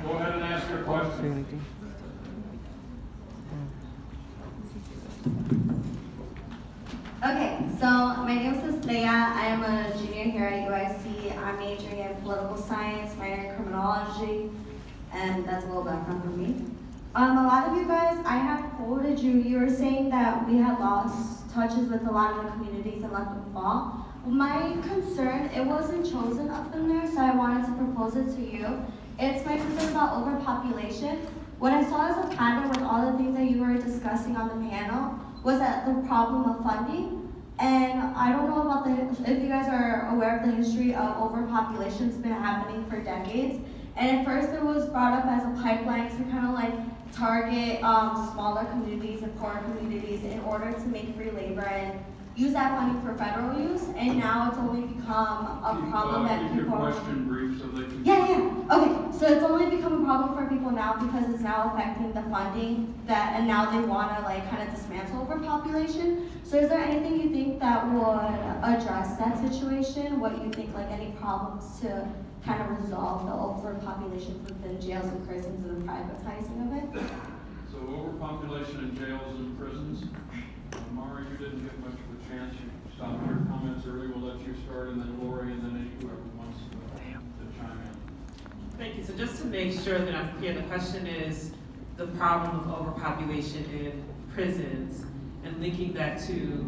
S2: go ahead and ask your question.
S7: Okay, so my name is Estrella. I am a junior here at UIC. I'm majoring in political science, minor in criminology, and that's a little background from me. A lot of you guys, I have quoted you. You were saying that we had lost touches with a lot of the communities and let them fall. My concern, it wasn't chosen up in there, so I wanted to propose it to you. It's my concern about overpopulation. What I saw as a pattern with all the things that you were discussing on the panel was that the problem of funding. And I don't know about if you guys are aware of the history of overpopulation. It's been happening for decades. And at first it was brought up as a pipeline to kind of like target smaller communities and poorer communities in order to make free labor and use that money for federal use. And now it's only become a problem that
S2: Keep your
S7: people
S2: question brief so they can.
S7: yeah. Okay, so it's only become a problem for people now because it's now affecting the funding and now they want to like kind of dismantle overpopulation. So is there anything you think that would address that situation? What you think, like any problems to kind of resolve the overpopulation within jails and prisons and the privatizing of it?
S2: So overpopulation in jails and prisons. Mara, you didn't get much of a chance. You stopped your comments early. We'll let you start, and then Lori, and then whoever wants to chime in.
S8: Thank you. So just to make sure that I'm clear, the question is the problem of overpopulation in prisons and linking that to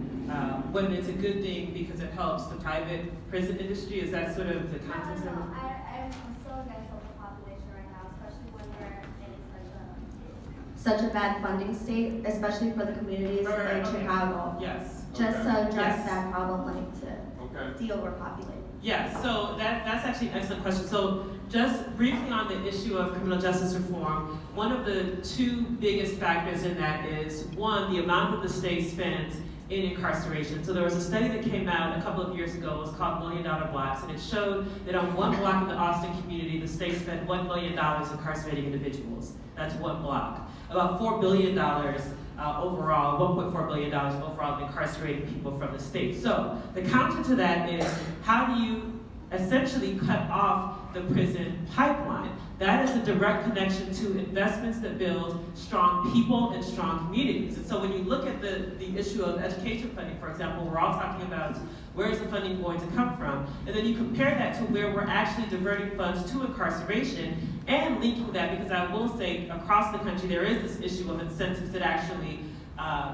S8: whether it's a good thing because it helps the private prison industry. Is that sort of the context of it?
S7: I'm still against overpopulation right now, especially when we're in such a bad funding state, especially for the communities in Chicago.
S8: Yes.
S7: Just to address that problem, like to de-overpopulate.
S8: Yes, so that's actually an excellent question. So just briefly on the issue of criminal justice reform, one of the two biggest factors in that is, one, the amount that the state spends in incarceration. So there was a study that came out a couple of years ago. It was called $1 Million Blocks, and it showed that on one block in the Austin community, the state spent $1 million incarcerating individuals. That's one block. About $4 billion overall, $1.4 billion overall incarcerating people from the state. So the counter to that is, how do you essentially cut off the prison pipeline? That is a direct connection to investments that build strong people and strong communities. And so when you look at the issue of education funding, for example, we're all talking about where is the funding going to come from, and then you compare that to where we're actually diverting funds to incarceration and linking that, because I will say across the country there is this issue of incentives that actually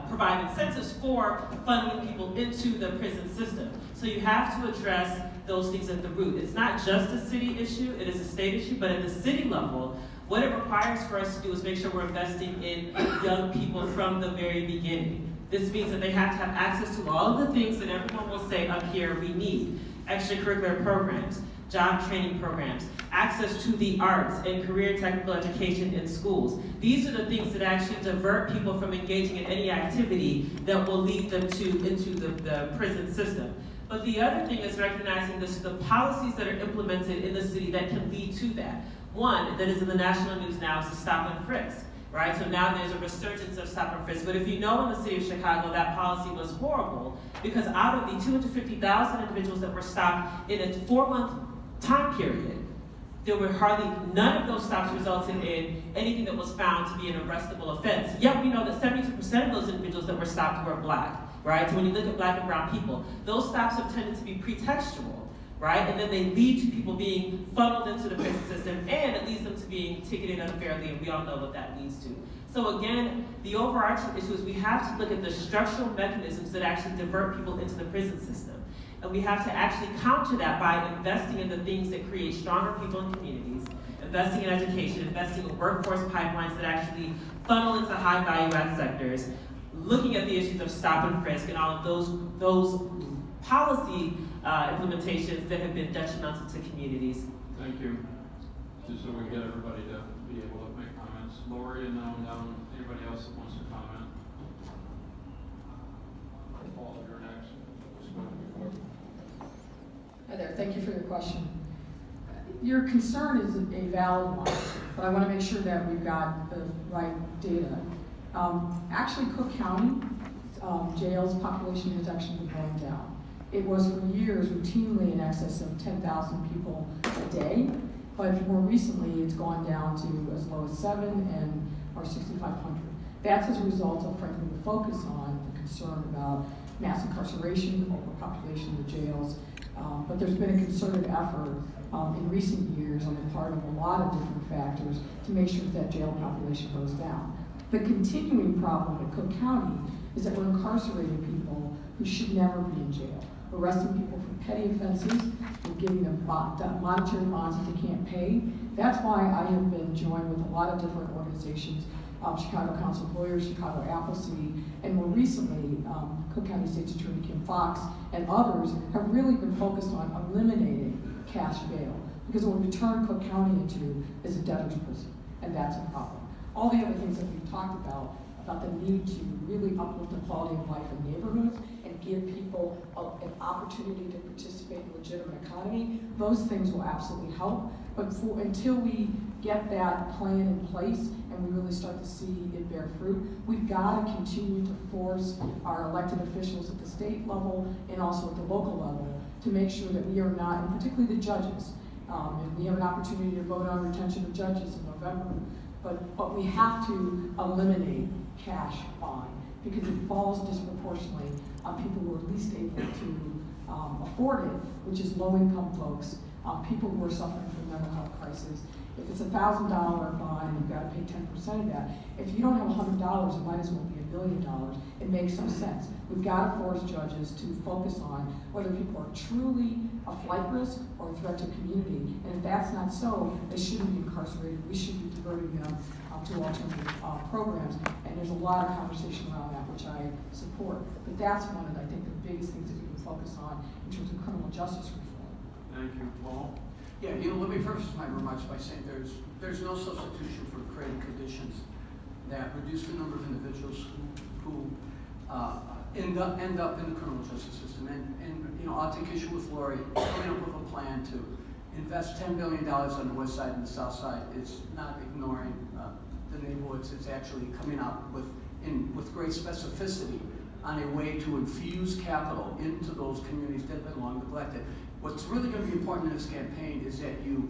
S8: provide incentives for funneling people into the prison system. So you have to address those things at the root. It's not just a city issue, it is a state issue, but at the city level, what it requires for us to do is make sure we're investing in young people from the very beginning. This means that they have to have access to all of the things that everyone will say up here we need. Extracurricular programs, job training programs, access to the arts and career technical education in schools. These are the things that actually divert people from engaging in any activity that will lead them into the prison system. But the other thing is recognizing the policies that are implemented in the city that can lead to that. One that is in the national news now is the stop and frisk, right? So now there's a resurgence of stop and frisk. But if you know in the city of Chicago, that policy was horrible because out of the 250,000 individuals that were stopped in a 4-month time period, there were hardly none of those stops resulted in anything that was found to be an arrestable offense. Yet we know that 72% of those individuals that were stopped were black, right? So when you look at black and brown people, those stops have tended to be pretextual, right? And then they lead to people being funneled into the prison system, and it leads them to being ticketed unfairly, and we all know what that leads to. So again, the overarching issue is we have to look at the structural mechanisms that actually divert people into the prison system. And we have to actually counter that by investing in the things that create stronger people in communities, investing in education, investing in workforce pipelines that actually funnel into high value add sectors, looking at the issues of stop and frisk and all of those policy implementations that have been detrimental to communities.
S2: Thank you. Just so we get everybody to be able to make comments. Lori, and then down anybody else that wants to comment. Paul, you're next.
S1: Hi there, thank you for your question. Your concern is a valid one, but I want to make sure that we've got the right data. Actually, Cook County jails population has actually been going down. It was for years routinely in excess of 10,000 people a day, but more recently it's gone down to as low as 7 and or 6,500. That's as a result of, frankly, the focus on the concern about mass incarceration, overpopulation in the jails. But there's been a concerted effort in recent years on the part of a lot of different factors to make sure that jail population goes down. The continuing problem in Cook County is that we're incarcerating people who should never be in jail. We're arresting people for petty offenses, we're giving them monetary bonds that they can't pay. That's why I have been joined with a lot of different organizations, Chicago Council of Lawyers, Chicago Appleseed, and more recently, Cook County State's Attorney Kim Fox and others have really been focused on eliminating cash bail, because what we turn Cook County into is a debtor's prison, and that's a problem. All the other things that we've talked about the need to really uplift the quality of life in neighborhoods and give people an opportunity to participate in the legitimate economy, those things will absolutely help. But until we get that plan in place and we really start to see it bear fruit, we've got to continue to force our elected officials at the state level and also at the local level to make sure that we are not, and particularly the judges, and we have an opportunity to vote on retention of judges in November, but we have to eliminate cash bond because it falls disproportionately on people who are least able to afford it, which is low-income folks, people who are suffering from mental health crisis. If it's a $1,000 bond, you've got to pay 10% of that. If you don't have $100, it might as well be $1 billion. It makes no sense. We've got to force judges to focus on whether people are truly a flight risk or a threat to community. And if that's not so, they shouldn't be incarcerated. We should be diverting them to alternative programs. And there's a lot of conversation around that, which I support. But that's one of, I think, the biggest things that we can focus on in terms of criminal justice reform.
S2: Thank you, Paul.
S9: Yeah, let me preface my remarks by saying there's no substitution for creating conditions that reduce the number of individuals who end up in the criminal justice system. And I'll take issue with Lori coming up with a plan to invest $10 billion on the west side and the south side. It's not ignoring the neighborhoods. It's actually coming out with great specificity on a way to infuse capital into those communities that have been long neglected. What's really going to be important in this campaign is that you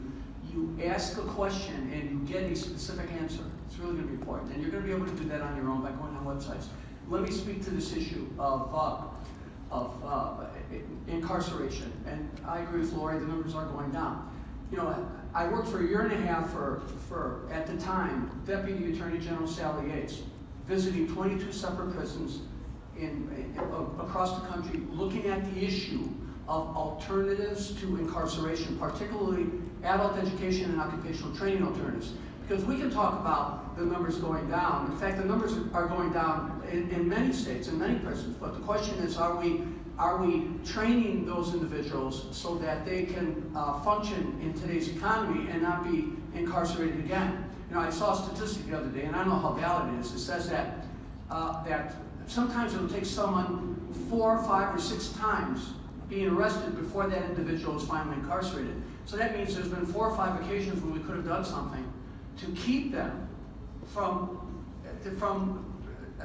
S9: ask a question and you get a specific answer. It's really going to be important. And you're going to be able to do that on your own by going on websites. Let me speak to this issue of incarceration. And I agree with Lori, the numbers are going down. I worked for a year and a half for at the time, Deputy Attorney General Sally Yates, visiting 22 separate prisons across the country, looking at the issue of alternatives to incarceration, particularly adult education and occupational training alternatives. Because we can talk about the numbers going down. In fact, the numbers are going down in many states, in many prisons. But the question is, are we training those individuals so that they can function in today's economy and not be incarcerated again? I saw a statistic the other day, and I don't know how valid it is. It says that sometimes it'll take someone 4, 5, or 6 times being arrested before that individual is finally incarcerated. So that means there's been 4 or 5 occasions where we could have done something to keep them from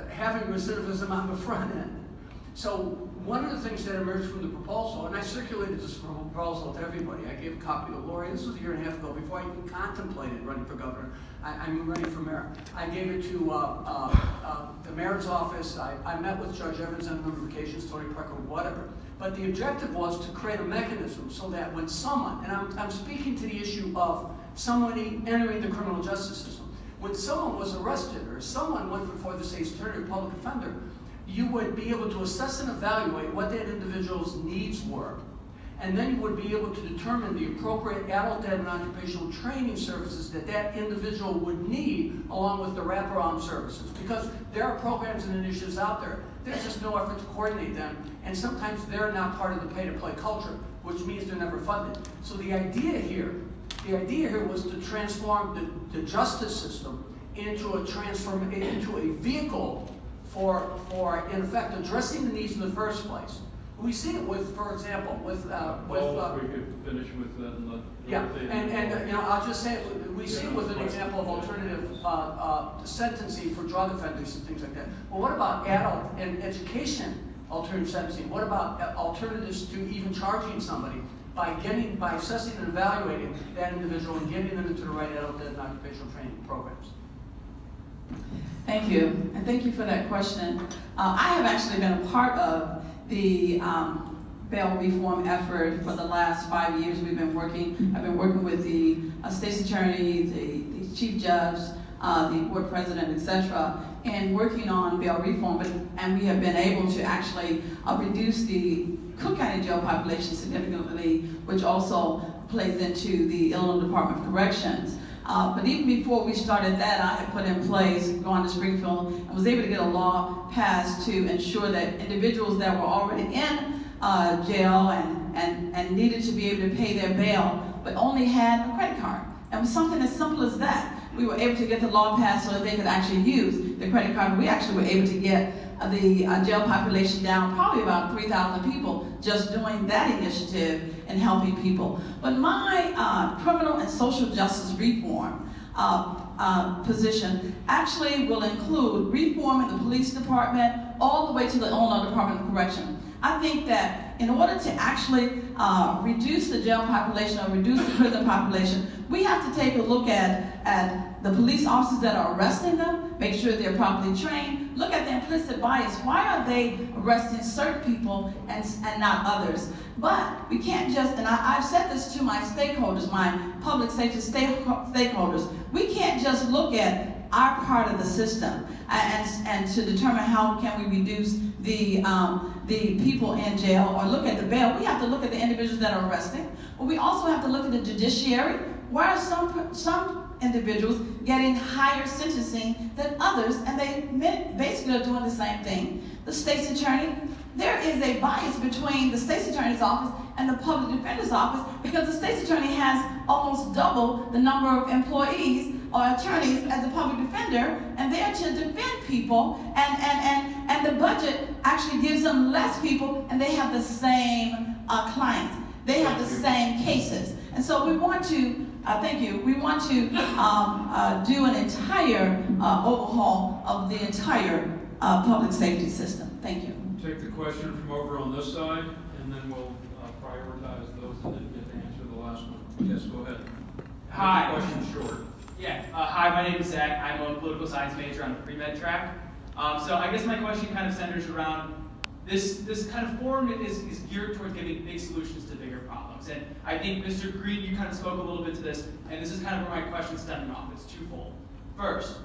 S9: having recidivism on the front end. So one of the things that emerged from the proposal, and I circulated this proposal to everybody. I gave a copy to Lori. This was a year and a half ago, before I even contemplated running for governor. I mean running for mayor. I gave it to the mayor's office. I met with Judge Evans on a number of occasions, Tony Parker, whatever. But the objective was to create a mechanism so that when someone, and I'm speaking to the issue of someone entering the criminal justice system, when someone was arrested or someone went before the state's attorney or public defender, you would be able to assess and evaluate what that individual's needs were. And then you would be able to determine the appropriate adult ed and occupational training services that individual would need, along with the wraparound services. Because there are programs and initiatives out there. There's just no effort to coordinate them. And sometimes they're not part of the pay-to-play culture, which means they're never funded. So the idea here was to transform the justice system into a vehicle for in effect addressing the needs in the first place. We see it with, for example, if
S2: we could finish with that and
S9: I'll just say we see it with an example of alternative sentencing for drug offenders and things like that. Well, what about adult and education alternative sentencing? What about alternatives to even charging somebody by assessing and evaluating that individual and getting them into the right adult ed and occupational training programs?
S6: Thank you, and thank you for that question. I have actually been a part of the bail reform effort for the last 5 years. I've been working with the state's attorney, the chief judge, the board president, etc., and working on bail reform. And we have been able to actually reduce the Cook County jail population significantly, which also plays into the Illinois Department of Corrections. But even before we started that, I had put in place, going to Springfield, and was able to get a law passed to ensure that individuals that were already in jail and needed to be able to pay their bail, but only had a credit card. And it was something as simple as that. We were able to get the law passed so that they could actually use the credit card. We actually were able to get the jail population down probably about 3,000 people just doing that initiative and helping people. But my criminal and social justice reform position actually will include reforming the police department all the way to the Illinois Department of Correction. I think that in order to actually reduce the jail population or reduce the prison population, we have to take a look at the police officers that are arresting them, make sure they're properly trained, look at the implicit bias. Why are they arresting certain people and not others? But we can't just, and I've said this to my stakeholders, my public safety stakeholders, we can't just look at our part of the system and to determine how can we reduce the people in jail or look at the bail. We have to look at the individuals that are arresting, but we also have to look at the judiciary. Why are some individuals getting higher sentencing than others, and they basically are doing the same thing? The state's attorney, there is a bias between the state's attorney's office and the public defender's office because the state's attorney has almost double the number of employees or attorneys as a public defender, and they're to defend people, and the budget actually gives them less people, and they have the same clients. They have the same cases. And so we want to, thank you, we want to do an entire overhaul of the entire public safety system. Thank you.
S2: Take the question from over on this side, and then we'll prioritize those that didn't get to answer the last one. Yes, go ahead.
S10: Hi.
S2: Make the question short.
S10: Yeah. Hi, my name is Zach. I'm a political science major on the pre-med track. So I guess my question kind of centers around this kind of forum is geared towards giving big solutions to bigger problems. And I think, Mr. Green, you kind of spoke a little bit to this, and this is kind of where my question's stemming off. It's twofold. First,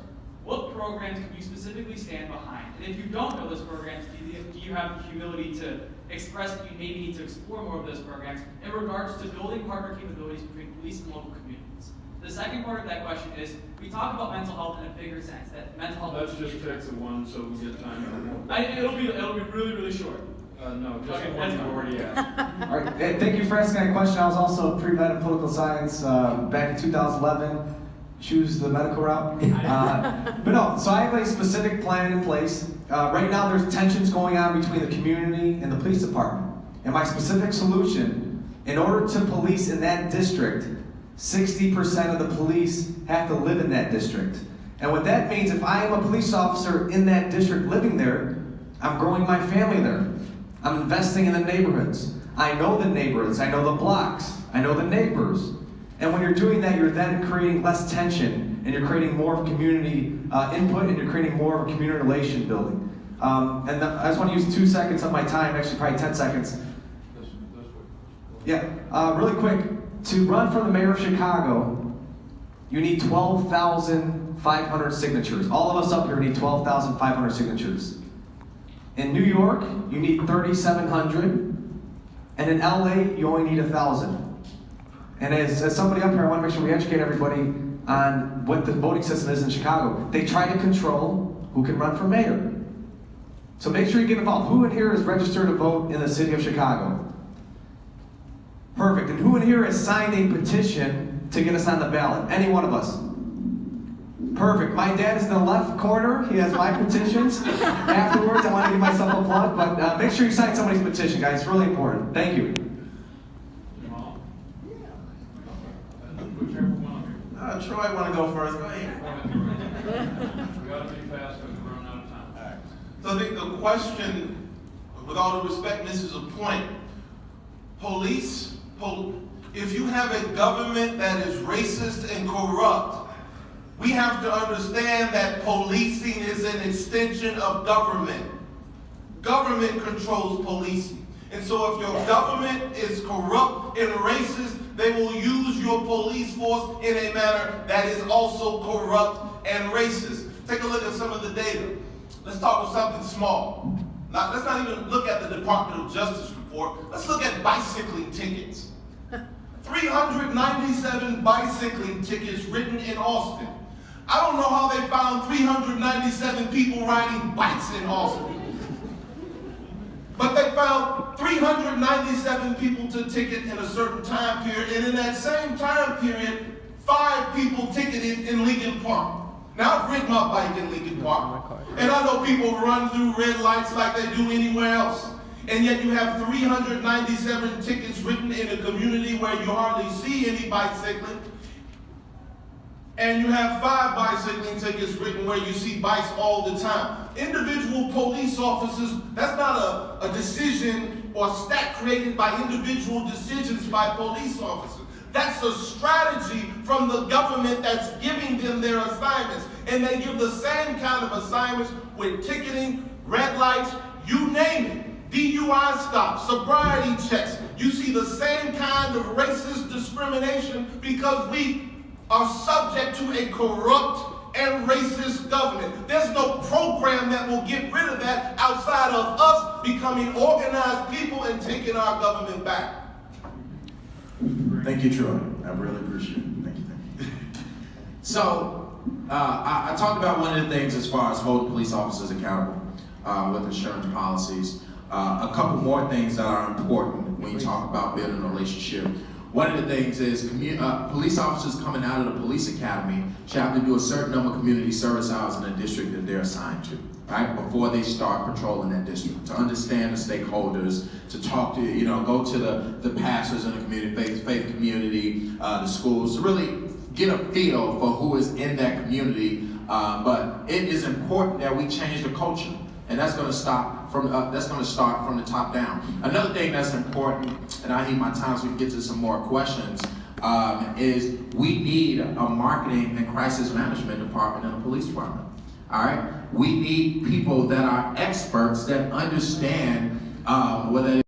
S10: what programs can you specifically stand behind? And if you don't know those programs, do you have the humility to express that you maybe need to explore more of those programs in regards to building partner capabilities between police and local communities? The second part of that question is, we talk about mental health in a bigger sense, that mental health...
S2: Let's just take the one so we get time for more.
S10: It'll be really, really short.
S2: No, just
S10: Okay,
S2: the one
S10: that's
S2: you
S10: fine.
S2: already asked.
S5: All right, thank you for asking that question. I was also pre-med in political science back in 2011. Choose the medical route. But no, so I have a specific plan in place. Right now there's tensions going on between the community and the police department. And my specific solution, in order to police in that district, 60% of the police have to live in that district. And what that means, if I am a police officer in that district living there, I'm growing my family there. I'm investing in the neighborhoods. I know the neighborhoods, I know the blocks, I know the neighbors. And when you're doing that, you're then creating less tension, and you're creating more of community input, and you're creating more of a community relation building. I just want to use 2 seconds of my time, actually probably 10 seconds. Yeah, really quick. To run for the mayor of Chicago, you need 12,500 signatures. All of us up here need 12,500 signatures. In New York, you need 3,700. And in LA, you only need 1,000. And as somebody up here, I want to make sure we educate everybody on what the voting system is in Chicago. They try to control who can run for mayor. So make sure you get involved. Who in here is registered to vote in the city of Chicago? Perfect. And who in here has signed a petition to get us on the ballot? Any one of us? Perfect. My dad is in the left corner. He has my petitions. Afterwards, I want to give myself a plug, but make sure you sign somebody's petition, guys. It's really important. Thank you.
S3: Troy, want to go first? Go ahead.
S2: We got to be fast because we're running out of time.
S3: So I think the question with all due respect, misses a point. If you have a government that is racist and corrupt, we have to understand that policing is an extension of government. Government controls policing. And so if your government is corrupt and racist, they will use your police force in a manner that is also corrupt and racist. Take a look at some of the data. Let's talk about something small. Now, let's not even look at the Department of Justice report. Let's look at bicycling tickets. 397 bicycling tickets written in Austin. I don't know how they found 397 people riding bikes in Austin. But they found 397 people to ticket in a certain time period, and in that same time period, 5 people ticketed in Lincoln Park. Now, I've ridden my bike in Lincoln Park, and I know people run through red lights like they do anywhere else, and yet you have 397 tickets written in a community where you hardly see any bicycling, and you have 5 bicycling tickets written where you see bikes all the time. Individual police officers, that's not a decision or stat created by individual decisions by police officers. That's a strategy from the government that's giving them their assignments. And they give the same kind of assignments with ticketing, red lights, you name it. DUI stops, sobriety checks. You see the same kind of racist discrimination because we are subject to a corrupt and racist government. There's no program that will get rid of that outside of us becoming organized people and taking our government back.
S4: Thank you, Troy. I really appreciate it. Thank you. So, I talked about one of the things as far as holding police officers accountable with insurance policies. A couple more things that are important when you talk about building a relationship. One of the things is police officers coming out of the police academy should have to do a certain number of community service hours in the district that they're assigned to, right? Before they start patrolling that district, to understand the stakeholders, to talk to, go to the pastors in the community, faith community, the schools, to really get a feel for who is in that community. But it is important that we change the culture. And that's going to start from the top down. Another thing that's important, and I need my time so we can get to some more questions, is we need a marketing and crisis management department in the police department. All right, we need people that are experts that understand whether